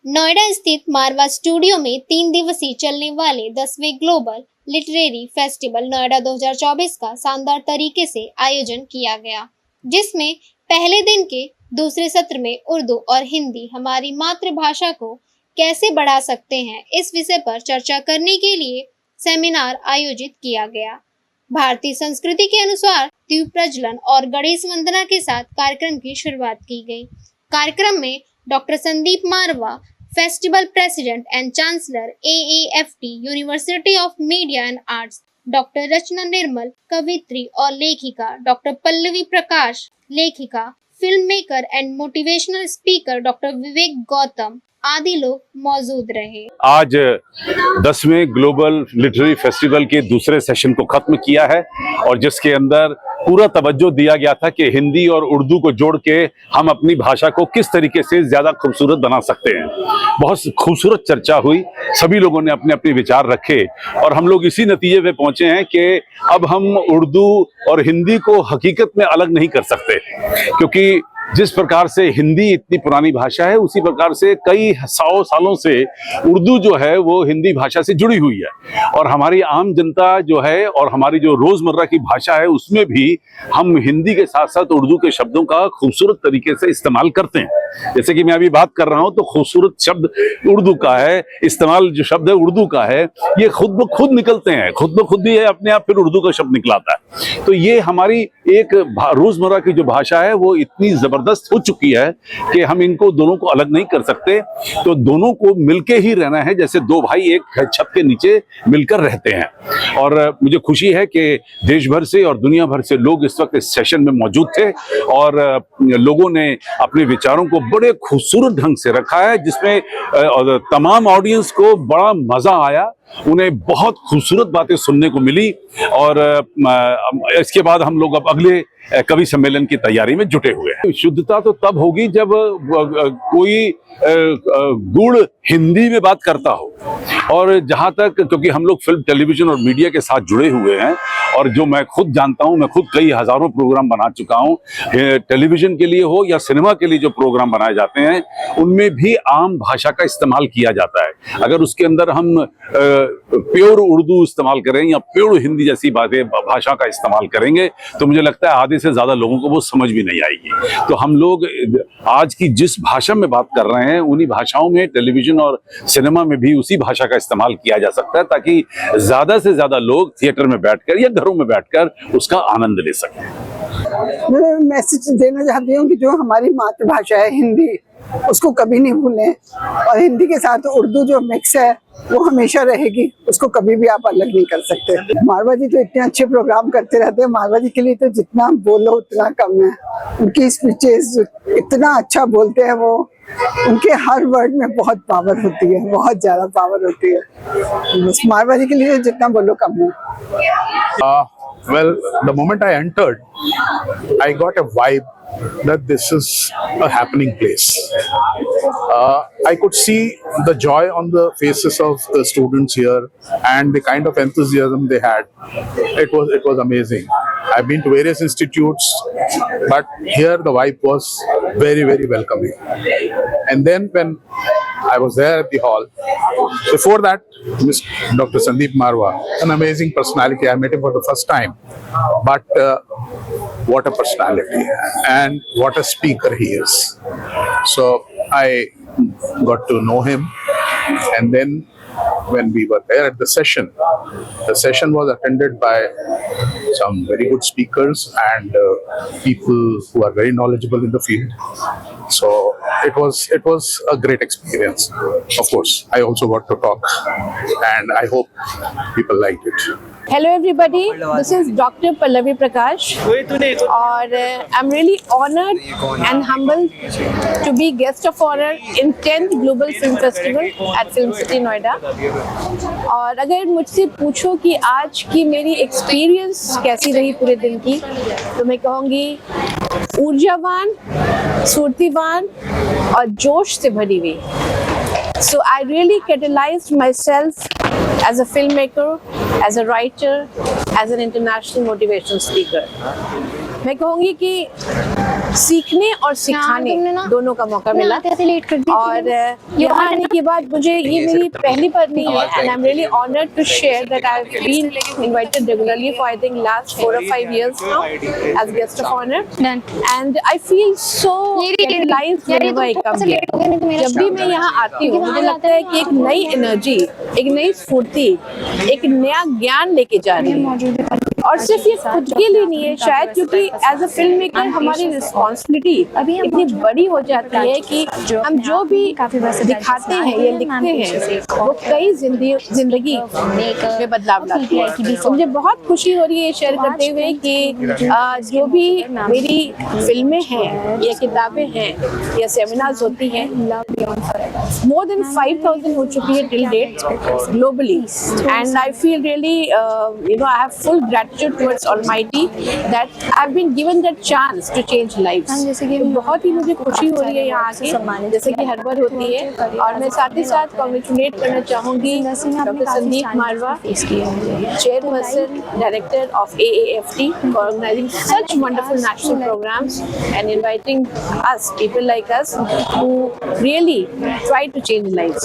नोएडा स्थित मारवा स्टूडियो में 3 दिवसीय चलने वाले 10वें ग्लोबल लिटरेरी फेस्टिवल नोएडा 2024 का शानदार तरीके से आयोजन किया गया, जिसमें पहले दिन के दूसरे सत्र में उर्दू और हिंदी हमारी मातृभाषा को कैसे बढ़ा सकते हैं, इस विषय पर चर्चा करने के लिए सेमिनार आयोजित किया गया। भारतीय संस्कृति के अनुसार दीप प्रज्वलन और गणेश वंदना के साथ कार्यक्रम की शुरुआत की गई। कार्यक्रम में doctor Sandeep Marwah, festival president and chancellor AAFT university of media and arts, doctor Rachna Nirmal, कवित्री और लेखिका डॉक्टर पल्लवी प्रकाश, लेखिका, film maker and motivational speaker doctor Vivek Gautam आदि लोग मौजूद रहे। आज 10वें ग्लोबल लिटरेरी फेस्टिवल के दूसरे सेशन को खत्म किया है और जिसके अंदर पूरा तवज्जो दिया गया था कि हिंदी और उर्दू को जोड़ के हम अपनी भाषा को किस तरीके से ज्यादा खूबसूरत बना सकते हैं। बहुत खूबसूरत चर्चा हुई, सभी लोगों ने अपने अपने विचार रखे और हम लोग इसी नतीजे पे पहुंचे हैं कि अब हम उर्दू और हिंदी को हकीकत में अलग नहीं कर सकते, क्योंकि जिस प्रकार से हिंदी इतनी पुरानी भाषा है उसी प्रकार से कई 100 सालों से उर्दू जो है वो हिंदी भाषा से जुड़ी हुई है और हमारी आम जनता जो है और हमारी जो रोजमर्रा की भाषा है उसमें भी हम हिंदी के साथ साथ उर्दू के शब्दों का खूबसूरत तरीके से इस्तेमाल करते हैं। जैसे कि मैं अभी बात कर रहा हूं तो खूबसूरत शब्द उर्दू का है, इस्तेमाल जो शब्द है उर्दू का है, ये खुद ब खुद निकलते हैं, खुद ब खुद ही है अपने आप, फिर उर्दू का शब्द निकलाता है। तो ये हमारी एक रोजमर्रा की जो भाषा है वो इतनी जबरदस्त हो चुकी है कि हम इनको दोनों को अलग नहीं कर सकते। तो दोनों को मिलके ही रहना है, जैसे दो भाई एक छत के नीचे मिलकर रहते हैं। और मुझे खुशी है कि देश भर से और दुनिया भर से लोग इस वक्त इस सेशन में मौजूद थे और लोगों ने अपने विचारों को बड़े खूबसूरत ढंग से रखा है, जिसमें तमाम ऑडियंस को बड़ा मजा आया, उन्हें बहुत खूबसूरत बातें सुनने को मिली। और इसके बाद हम लोग अब अगले कवि सम्मेलन की तैयारी में जुटे हुए हैं। शुद्धता तो तब होगी जब कोई गुण हिंदी में बात करता हो। और जहां तक, क्योंकि हम लोग फिल्म, टेलीविजन और मीडिया के साथ जुड़े हुए हैं और जो मैं खुद जानता हूं, मैं खुद कई हजारों प्रोग्राम बना चुका हूं, टेलीविजन के लिए हो या सिनेमा के लिए जो प्रोग्राम बनाए जाते हैं उनमें भी आम भाषा का इस्तेमाल किया जाता है। अगर उसके अंदर हम प्योर उर्दू इस्तेमाल करें या प्योर हिंदी जैसी बातें भाषा का इस्तेमाल करेंगे तो मुझे लगता है आधे से ज्यादा लोगों को वो समझ भी नहीं आएगी। तो हम लोग आज की जिस भाषा में बात कर रहे हैं उन्हीं भाषाओं में टेलीविजन और सिनेमा में भी उसी भाषा का इस्तेमाल किया जा सकता है, ताकि ज्यादा से ज्यादा लोग थिएटर में बैठकर या घरों में बैठकर उसका आनंद ले सकें। मैं मैसेज देना चाहती हूँ कि जो हमारी मातृभाषा है हिंदी, उसको कभी नहीं भूलें और हिंदी के साथ उर्दू जो मिक्स है वो हमेशा रहेगी, उसको कभी भी आप अलग नहीं कर सकते। मारवा जी तो इतने अच्छे प्रोग्राम करते रहते हैं, मारवा जी के लिए तो जितना बोलो उतना कम है। उनकी स्पीचेस इतना अच्छा बोलते हैं वो, उनके हर वर्ड में बहुत पावर होती है, बहुत ज्यादा पावर होती है। बस मारवा जी के लिए जितना बोलो कम है। Well, the moment I entered, I got a vibe that this is a happening place. I could see the joy on the faces of the students here and the kind of enthusiasm they had. It was amazing. I've been to various institutes, but here the vibe was very, very welcoming. And then when I was there at the hall, before that, Dr. Sandeep Marwa, an amazing personality. I met him for the first time, but what a personality and what a speaker he is. So I got to know him, and then when we were there at the session was attended by some very good speakers and people who are very knowledgeable in the field. So it was a great experience. Of course, I also got to talk, and I hope people liked it. Hello everybody, this is Dr. Pallavi Prakash और I'm really honored and humbled to be guest of honor in 10th Global Film Festival at Film City Noida। और अगर मुझसे पूछो कि आज की मेरी experience कैसी रही पूरे दिन की, तो मैं कहूँगी ऊर्जावान, स्फूर्तिवान और जोश से भरी हुई। So I really catalyzed myself as a filmmaker, as a writer, as an international motivational speaker। मैं कहूँगी कि सीखने और सिखाने दोनों का मौका मिला। और यहाँ आने के बाद मुझे ये मेरी पहली पढ़नी है and I am really honoured to share that I have been invited regularly for I think last 4 or 5 years now as guest of honor and I feel so realized whenever I come here। जब भी मैं यहाँ आती हूँ मुझे लगता है कि एक नई एनर्जी, एक नई स्फूर्ति, एक नया ज्ञान लेके जा रही है। और सिर्फ ये खुद के लिए नहीं है, शायद क्योंकि एज अ फिल्म मेकर हमारी रिस्पॉन्सिबिलिटी इतनी बड़ी हो जाती है कि हम जो भी दिखाते हैं या लिखते हैं वो कई जिंदगी में बदलाव लाती है। तो मुझे बहुत खुशी हो रही है शेयर करते हुए कि जो भी मेरी फिल्में हैं या किताबें हैं या सेमिनार्स होती हैं, more than 5,000 हो चुकी है till date globally and I feel really I have full gratitude towards Almighty that I've been given that chance to change lives। तो बहुत ही मुझे खुशी हो रही है यहाँ आके, जैसे कि हर बार होती है। और मैं साथ ही साथ कॉन्ग्रेचुलेट करना चाहूँगी doctor Sandeep Marwah, chairperson director of AAFT, for organizing such wonderful national programs and inviting us, people like us who really try to change lives।